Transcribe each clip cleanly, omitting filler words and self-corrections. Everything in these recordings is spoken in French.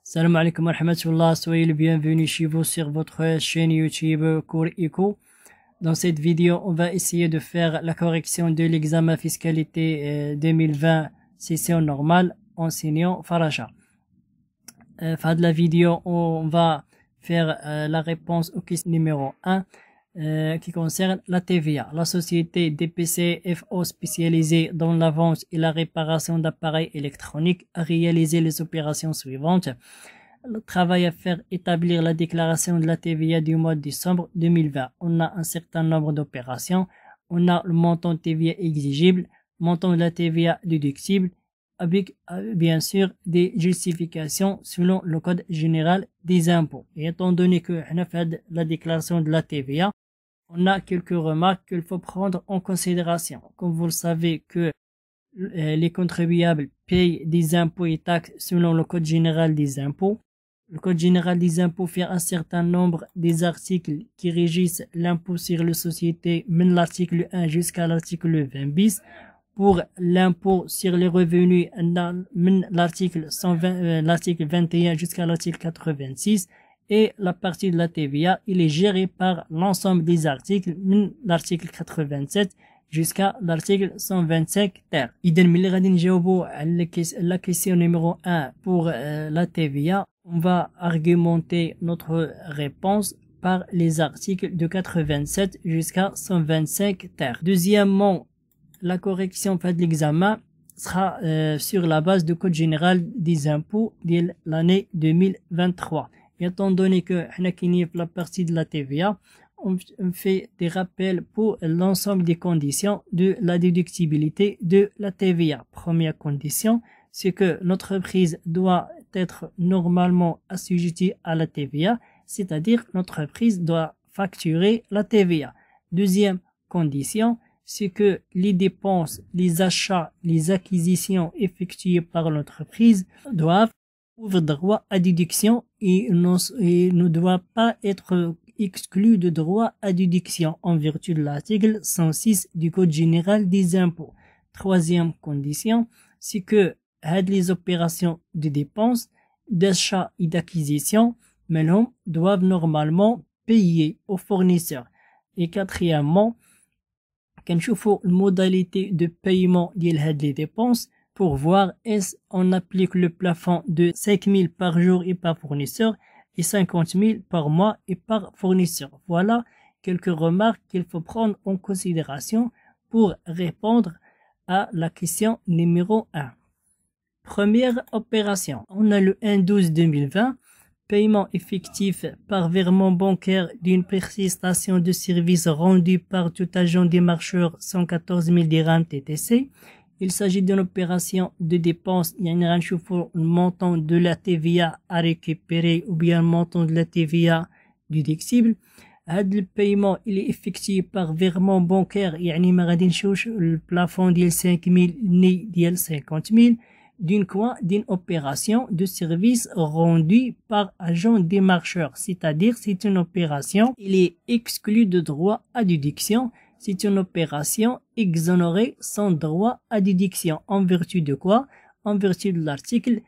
Salam alaikum wa rahmatullah, soyez le bienvenu chez vous sur votre chaîne YouTube Cours Eco. Dans cette vidéo, on va essayer de faire la correction de l'examen fiscalité 2020 session normale enseignant Faraja. Fin de la vidéo, on va faire la réponse au question numéro 1 qui concerne la TVA. La société DPC-FO spécialisée dans la vente et la réparation d'appareils électroniques a réalisé les opérations suivantes. Le travail à faire: établir la déclaration de la TVA du mois de décembre 2020. On a un certain nombre d'opérations. On a le montant de TVA exigible, montant de la TVA déductible, avec bien sûr des justifications selon le code général des impôts. Et étant donné que on a fait la déclaration de la TVA, on a quelques remarques qu'il faut prendre en considération. Comme vous le savez que les contribuables payent des impôts et taxes selon le code général des impôts. Le code général des impôts fait un certain nombre des articles qui régissent l'impôt sur les sociétés, de l'article 1 jusqu'à l'article 20 bis. Pour l'impôt sur les revenus, l'article 21 jusqu'à l'article 86. Et la partie de la TVA, il est géré par l'ensemble des articles, l'article 87 jusqu'à l'article 125 ter. إذا ملي غادي نجاوبوا على la question numéro 1 pour la TVA, on va argumenter notre réponse par les articles de 87 jusqu'à 125 ter. Deuxièmement, la correction de l'examen sera sur la base du code général des impôts de l'année 2023. Et étant donné que la partie de la TVA, on fait des rappels pour l'ensemble des conditions de la déductibilité de la TVA. Première condition, c'est que l'entreprise doit être normalement assujettie à la TVA, c'est-à-dire l'entreprise doit facturer la TVA. Deuxième condition, c'est que les dépenses, les achats, les acquisitions effectuées par l'entreprise doivent ouvre droit à déduction et ne doit pas être exclu de droit à déduction en vertu de l'article 106 du Code général des impôts. Troisième condition, c'est que les opérations de dépenses, d'achat et d'acquisition, doivent normalement payer aux fournisseurs. Et quatrièmement, quand je fais une modalité de paiement des dépenses, pour voir est-ce on applique le plafond de 5 000 par jour et par fournisseur et 50 000 par mois et par fournisseur. Voilà quelques remarques qu'il faut prendre en considération pour répondre à la question numéro 1. Première opération, on a le 1/12/2020, paiement effectif par virement bancaire d'une prestation de service rendue par tout agent démarcheur 114 000 dirhams TTC. Il s'agit d'une opération de dépense, il y a un montant de la TVA à récupérer ou bien un montant de la TVA déductible. Le paiement il est effectué par virement bancaire, le plafond de 5 000 ni de 50 000 d'une opération de service rendue par agent démarcheur, c'est-à-dire c'est une opération, il est exclu de droit à déduction. C'est une opération exonérée sans droit à déduction. En vertu de quoi? En vertu de l'article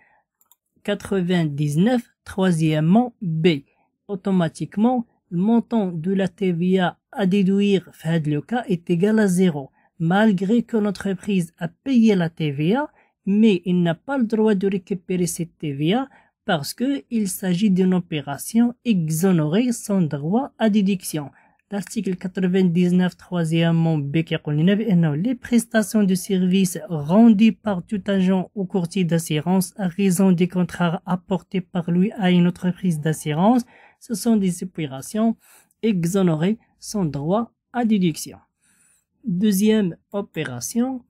99, troisièmement B. Automatiquement, le montant de la TVA à déduire dans le cas est égal à 0. Malgré que l'entreprise a payé la TVA, mais il n'a pas le droit de récupérer cette TVA parce qu'il s'agit d'une opération exonérée sans droit à déduction. L'article 99, troisièmement B, qui les prestations de services rendues par tout agent ou courtier d'assurance à raison des contrats apportés par lui à une entreprise d'assurance, ce sont des opérations exonérées sans droit à déduction. Deuxième opération,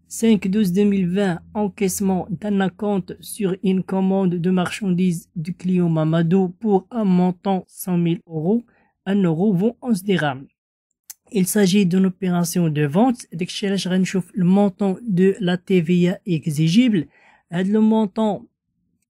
5/12/2020, encaissement d'un acompte sur une commande de marchandises du client Mamadou pour un montant 100 000 euros. 1 euro vaut 11 dirhams. Il s'agit d'une opération de vente. Le montant de la TVA exigible. Le montant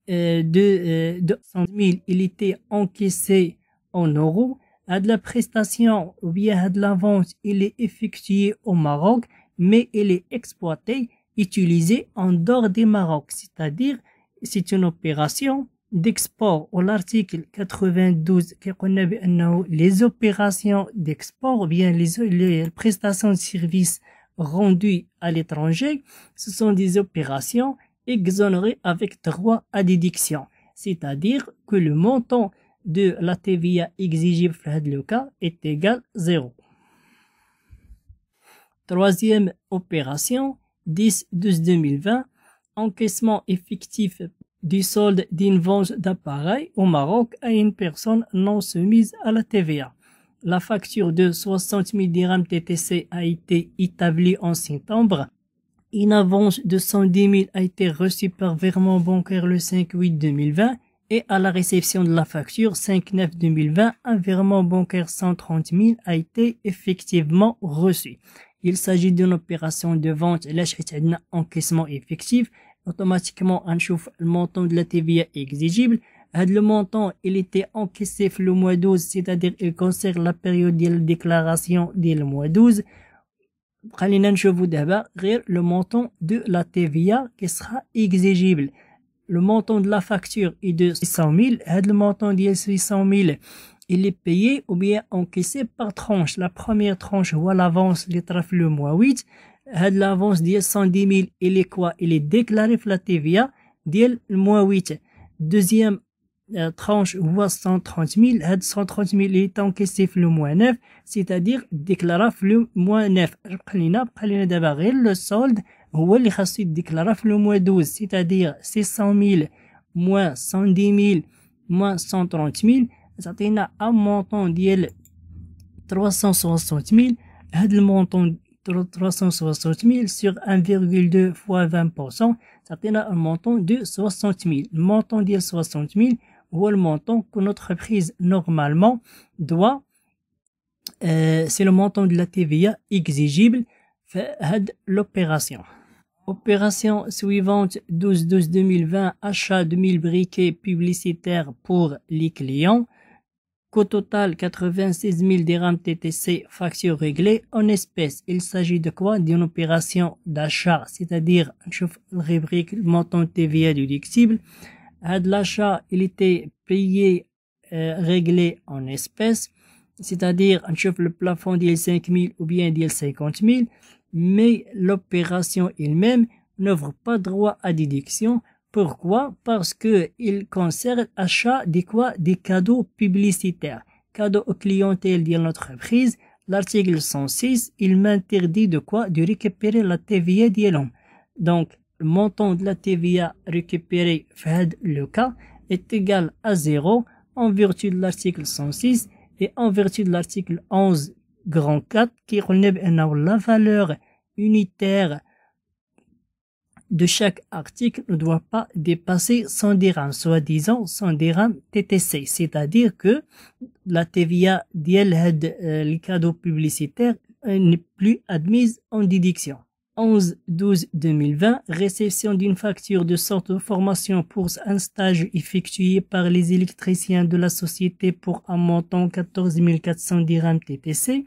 de 100 000, il était encaissé en euros. La prestation ou bien de la vente, il est effectué au Maroc, mais il est exploité, utilisé en dehors du Maroc. C'est-à-dire, c'est une opération d'export ou l'article 92 qui connaît les opérations d'export ou bien les prestations de services rendues à l'étranger, ce sont des opérations exonérées avec droit à déduction. C'est-à-dire que le montant de la TVA exigible dans le cas est égal à 0. Troisième opération, 10-12-2020, encaissement effectif du solde d'une vente d'appareil au Maroc à une personne non soumise à la TVA. La facture de 60 000 dirhams TTC a été établie en septembre. Une avance de 110 000 a été reçue par virement bancaire le 5-8-2020 et à la réception de la facture 5-9-2020, un virement bancaire 130 000 a été effectivement reçu. Il s'agit d'une opération de vente, encaissement effectif. Automatiquement, on chauffe le montant de la TVA exigible. Le montant, il était encaissé le mois 12, c'est-à-dire il concerne la période de la déclaration du mois 12. Le montant de la TVA qui sera exigible. Le montant de la facture est de 600 000. Le montant de 600 000, il est payé ou bien encaissé par tranche. La première tranche, voilà l'avance, le mois 8. L'avance de 110 000, il est quoi? Il est déclaré la TVA le mois 8. Deuxième tranche, 130 000. 130 000 est encaissé le mois 9, c'est-à-dire déclaré le mois 9. Le solde, هو اللي خاصو يديكلارا في le mois 12, c'est-à-dire 600 000 moins 110 000 moins 130 000 تعطينا un montant ديال 360 000. هاد المونطون 360 000 sur 1,2 fois 20%, تعطينا un montant de 60 000. Le montant ديال 60 000 هو le montant que notre entreprise normalement doit, c'est le montant de la TVA exigible fait l'opération. Opération suivante 12-12-2020, achat de 1000 briquets publicitaires pour les clients. Qu'au total 96 000 dirhams TTC, facture réglée en espèces. Il s'agit de quoi? D'une opération d'achat, c'est-à-dire le rubrique montant TVA déductible. L'achat, il était payé, réglé en espèces, c'est-à-dire le plafond de 5 000 ou bien de 50 000. Mais l'opération elle-même n'offre pas droit à déduction. Pourquoi? Parce que il concerne achat des quoi? Des cadeaux publicitaires. Cadeaux aux clientèles de l'entreprise. L'article 106, il m'interdit de quoi? De récupérer la TVA de l'homme. Donc, le montant de la TVA récupérée dans le cas est égal à 0 en vertu de l'article 106 et en vertu de l'article 11 grand 4 qui relève la valeur unitaire de chaque article ne doit pas dépasser 100 dirhams, soi-disant 100 dirhams TTC. C'est-à-dire que la TVA les cadeaux publicitaires n'est plus admise en déduction. 11-12-2020, réception d'une facture de centre de formation pour un stage effectué par les électriciens de la société pour un montant 14 400 dirhams TTC.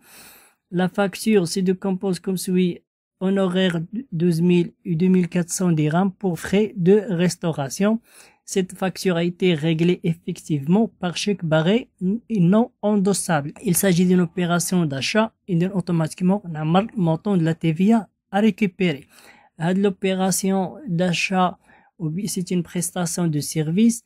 La facture se décompose comme suit: honoraire 12 000 et 2 400 dirhams pour frais de restauration. Cette facture a été réglée effectivement par chèque barré et non endossable. Il s'agit d'une opération d'achat et donne automatiquement un montant de la TVA à récupérer. L'opération d'achat, c'est une prestation de service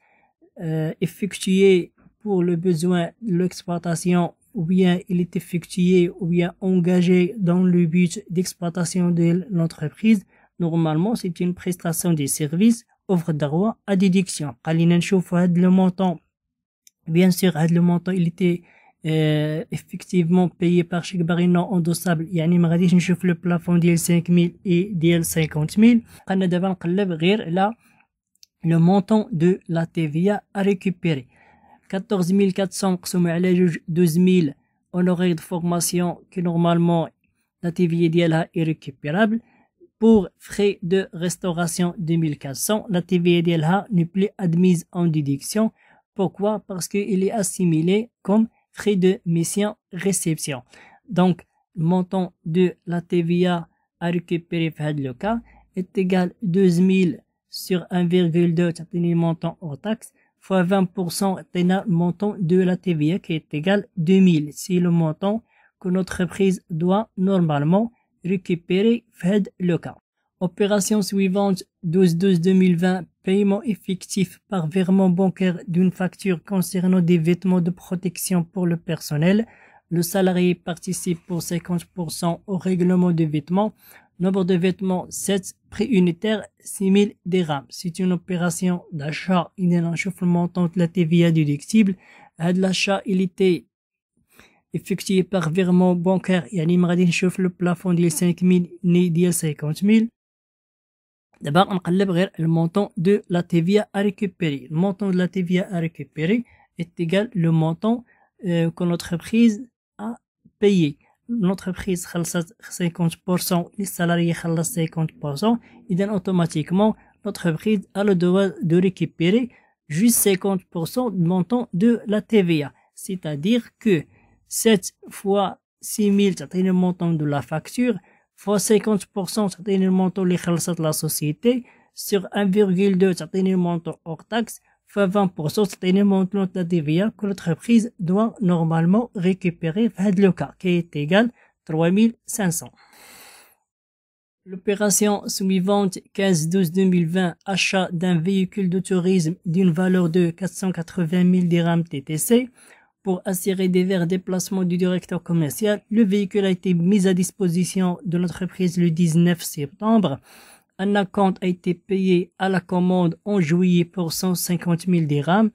effectuée pour le besoin de l'exploitation, ou bien il est effectué ou bien engagé dans le but d'exploitation de l'entreprise. Normalement, c'est une prestation de services offre droit à déduction. Le montant, bien sûr, le montant il était effectivement payé par chèque barré non endossable. يعني ما غاديش نشوف le plafond ديال 5000 et ديال 50000. قلنا دابا نقلب غير على le montant de la TVA à récupérer. 14 400 مقسوم على جوج 12 000 honoraires de formation qui normalement la TVA ديالها est récupérable. Pour frais de restauration 2400, la TVA ديالها n'est plus admise en déduction. Pourquoi? Parce qu'il est assimilé comme frais de mission-réception. Donc, le montant de la TVA à récupérer dans le cas est égal à 12 000 sur 1,2, c'est un montant hors taxe, fois 20% le montant de la TVA qui est égal 2000. C'est le montant que notre entreprise doit normalement récupérer fait le cas. Opération suivante 12/12/2020, paiement effectif par virement bancaire d'une facture concernant des vêtements de protection pour le personnel. Le salarié participe pour 50% au règlement des vêtements. Nombre de vêtements 7, prix unitaire 6000 dirhams. C'est une opération d'achat. Il y a un chiffre montant de la TVA déductible. L'achat, il était effectué par virement bancaire. يعني ما غادي نشوف le plafond ديال 5000 ني ديال 50000. D'abord, on نقلب غير le montant de la TVA à récupérer. Le montant de la TVA à récupérer est égal le montant que l'entreprise a payé. L'entreprise خلصت 50%, les salariés خلص 50%, et donc automatiquement l'entreprise a le droit de récupérer juste 50% du montant de la TVA. C'est-à-dire que 7 fois 6000 c'est le montant de la facture, fois 50% c'est le montant اللي خلصت la société, sur 1,2 c'est le montant hors taxe, fois 20% c'est le montant de la TVA que l'entreprise doit normalement récupérer dans le cas qui est égal 3500. L'opération suivante 15/12/2020, achat d'un véhicule de tourisme d'une valeur de 480 000 dirhams TTC. Pour assurer des verts déplacements du directeur commercial, le véhicule a été mis à disposition de l'entreprise le 19 septembre. Un acompte a été payé à la commande en juillet pour 150 000 dirhams.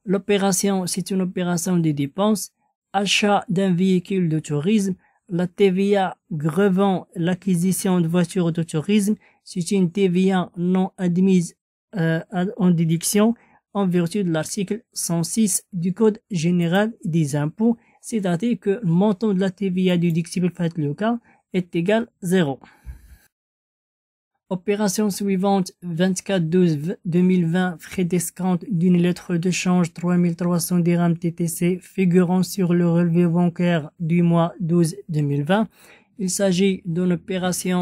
L'opération, c'est une opération de dépenses. Achat d'un véhicule de tourisme. La TVA grevant l'acquisition de voitures de tourisme, c'est une TVA non admise en déduction en vertu de l'article 106 du Code général des impôts, c'est-à-dire que le montant de la TVA déductible fait le cas est égal 0. Opération suivante 24/12/2020, frais d'escompte d'une lettre de change 3300 dirhams TTC figurant sur le relevé bancaire du mois 12/2020. Il s'agit d'une opération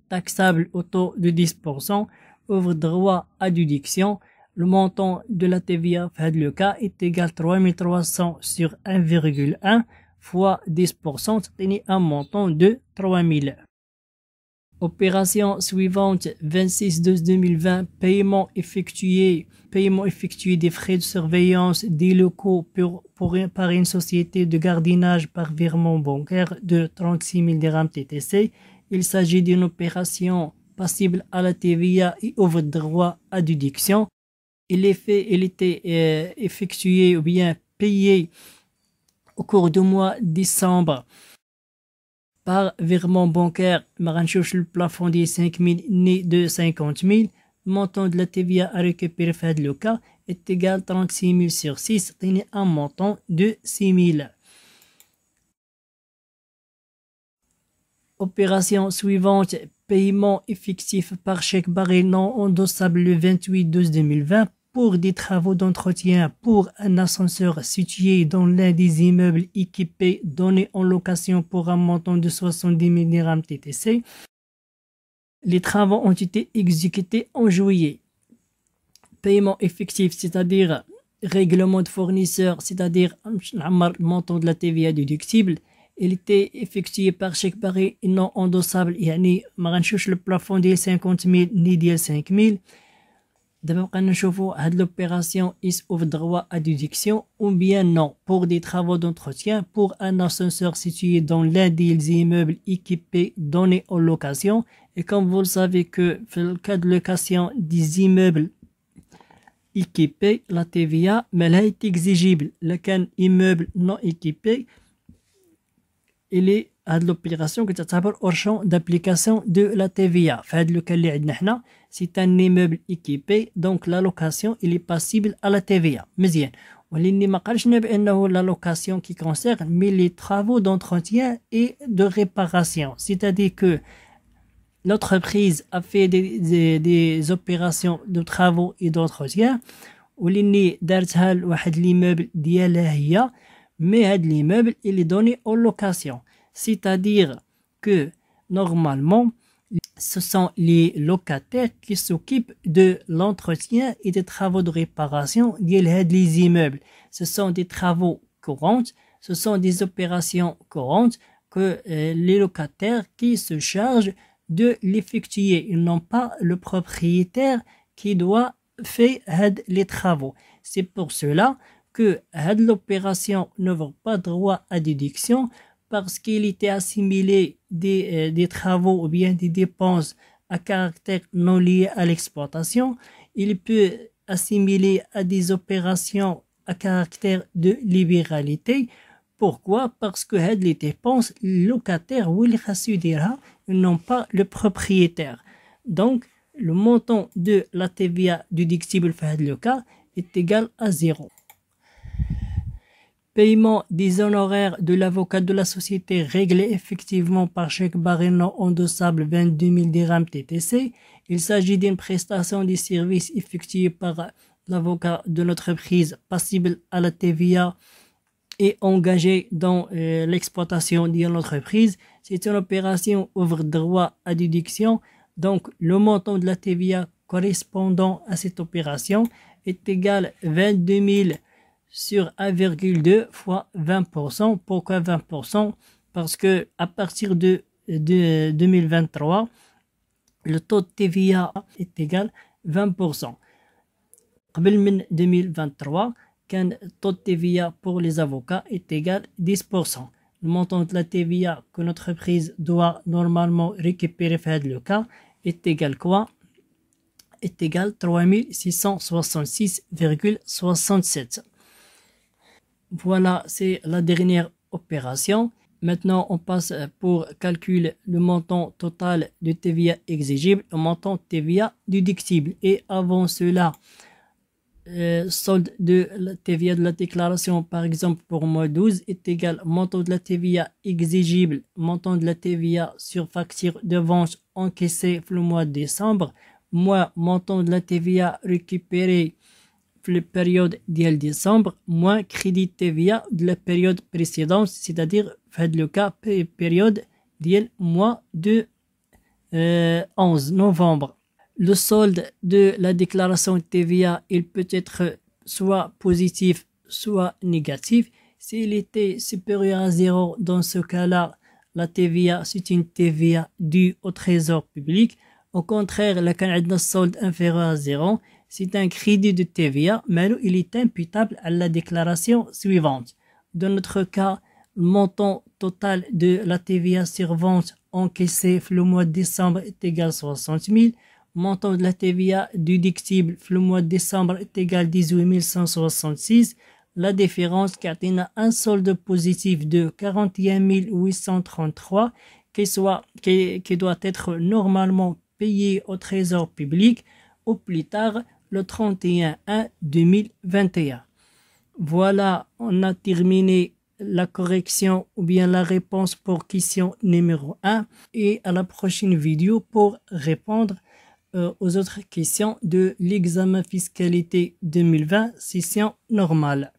taxable au taux de 10%, ouvre droit à déduction. Le montant de la TVA fait le cas est égal 3300 sur 1,1 fois 10%, c'est un montant de 3000. Opération suivante 26/12/2020, paiement effectué des frais de surveillance des locaux par une société de gardiennage par virement bancaire de 36 000 dirhams TTC. Il s'agit d'une opération passible à la TVA et ouvre droit à déduction. Il était effectué ou bien payé au cours du mois de décembre par virement bancaire. Le plafond de 5 000 ni de 50 000. Le montant de la TVA à récupérer fait le cas est égal à 36 000 sur 6, c'est un montant de 6 000. Opération suivante, paiement effectif par chèque barré non endossable le 28/12/2020 pour des travaux d'entretien pour un ascenseur situé dans l'un des immeubles équipés donnés en location pour un montant de 70 000 dirhams TTC. Les travaux ont été exécutés en juillet. Paiement effectif, c'est-à-dire règlement de fournisseur, c'est-à-dire le montant de la TVA déductible. Il était effectué par chèque barré non endossable, يعني ما غنشوفش le plafond ديال 50 000 ni ديال 5 000. D'abord, on نشوفوا هاد l'opération is ouvre droit à déduction ou bien non pour des travaux d'entretien pour un ascenseur situé dans l'un des immeubles équipés donnés en location. Et comme vous le savez que dans le cas de location des immeubles équipés, la TVA est exigible. Le cas immeuble non équipé, il est à l'opération qui تعتبر hors champ d'application de la TVA. في le cas اللي عندنا حنا c'est un immeuble équipé, donc la location il est passible à la TVA. مزيان. ولكن ما قالشنا بأنه la location qui concerne mais les travaux d'entretien et de réparation. C'est-à-dire que l'entreprise a fait des opérations de travaux et d'entretien ولكن دارتها لواحد l'immeuble ديالها هي mais هاد l'immeuble il est donné en location. C'est-à-dire que normalement ce sont les locataires qui s'occupent de l'entretien et des travaux de réparation des immeubles. Ce sont des travaux courants, ce sont des opérations courantes que les locataires qui se chargent de l'effectuer. Ils n'ont pas le propriétaire qui doit faire les travaux. C'est pour cela que l'opération ne vaut pas droit à déduction parce qu'il était assimilé des travaux ou bien des dépenses à caractère non lié à l'exploitation. Il peut assimiler à des opérations à caractère de libéralité. Pourquoi? Parce que les dépenses locataires ou les ils n'ont pas le propriétaire. Donc, le montant de la TVA déductible dans le cas est égal à 0. Paiement des honoraires de l'avocat de la société réglé effectivement par chèque barré non endossable 22 000 dirhams TTC. Il s'agit d'une prestation de services effectuée par l'avocat de l'entreprise passible à la TVA et engagé dans l'exploitation de l'entreprise. C'est une opération ouvre droit à déduction. Donc, le montant de la TVA correspondant à cette opération est égal à 22 000 sur 1,2 fois 20%. Pourquoi 20%? Parce que à partir de 2023, le taux de TVA est égal à 20%. En 2023, le taux de TVA pour les avocats est égal à 10%. Le montant de la TVA que notre entreprise doit normalement récupérer dans le cas est égal quoi? Est égal à 3666,67. Voilà, c'est la dernière opération. Maintenant, on passe pour calculer le montant total de TVA exigible, le montant de TVA déductible. Et avant cela, solde de la TVA de la déclaration, par exemple pour mois 12, est égal au montant de la TVA exigible, montant de la TVA sur facture de vente encaissée pour le mois de décembre, moins montant de la TVA récupérée pour la période de décembre, moins crédit TVA de la période précédente, c'est-à-dire le cas période du mois de 11 novembre. Le solde de la déclaration de TVA, il peut être soit positif, soit négatif. S'il était supérieur à 0, dans ce cas-là, la TVA, c'est une TVA due au trésor public. Au contraire, le solde inférieur à 0, c'est un crédit de TVA, mais il est imputable à la déclaration suivante. Dans notre cas, le montant total de la TVA sur vente encaissée le mois de décembre est égal à 60 000. Montant de la TVA déductible le mois de décembre est égal à 18 166. La différence qui atteint un solde positif de 41 833 qui doit être normalement payé au trésor public au plus tard le 31/1/2021. Voilà, on a terminé la correction ou bien la réponse pour question numéro 1 et à la prochaine vidéo pour répondre aux autres questions de l'examen fiscalité 2020 session normale.